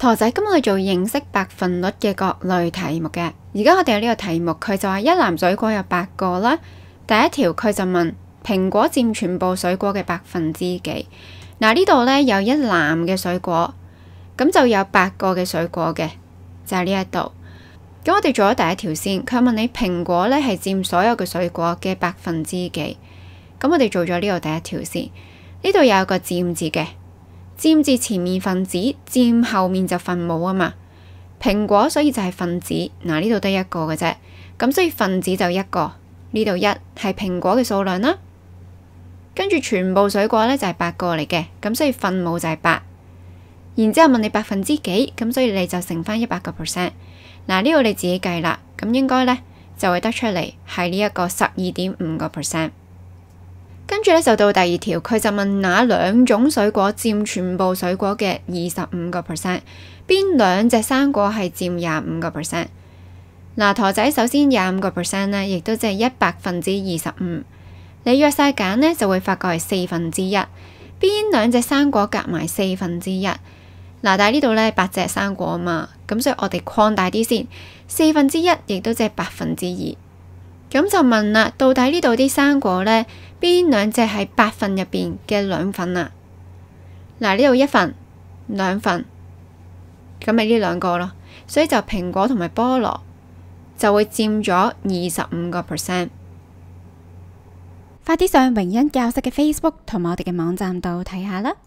陀仔今日去做認識百分率嘅各類題目嘅。而家我哋有呢個題目，佢就話一籃水果有8個啦。第一條佢就問蘋果佔全部水果嘅分之幾。嗱，呢度呢有一籃嘅水果，咁就有8個嘅水果嘅，就係呢一度。咁我哋做咗第一條先，佢問你蘋果呢係佔所有嘅水果嘅分之幾。咁我哋做咗呢度第一條先，呢度有個佔字嘅。佔字前面分子，佔後面就分母啊嘛。蘋果所以就係分子，嗱，呢度得一個嘅啫，咁所以分子就一個，呢度1係蘋果嘅數量啦。跟住全部水果呢就係8個嚟嘅，咁所以分母就係8。然之後問你分之幾，咁所以你就乘翻100%。嗱，呢度你自己計啦，咁應該呢就會得出嚟係呢一個12.5%。跟住呢，就到第二條，佢就問哪兩種水果佔全部水果嘅25%？邊兩隻生果係佔25%？嗱，陀仔首先25%呢，亦都即係1/25。你約晒揀呢，就會發覺係1/4。邊兩隻生果夾埋1/4？嗱，但係呢度呢8隻生果啊嘛，咁所以我哋擴大啲先，1/4亦都即係2%。咁就問啦，到底呢度啲生果呢，邊兩隻係8份入邊嘅2份啊？嗱，呢度1份、2份，咁咪呢2個咯。所以就蘋果同埋菠蘿就會佔咗25%。快啲上榮恩教室嘅 Facebook 同埋我哋嘅網站度睇下啦！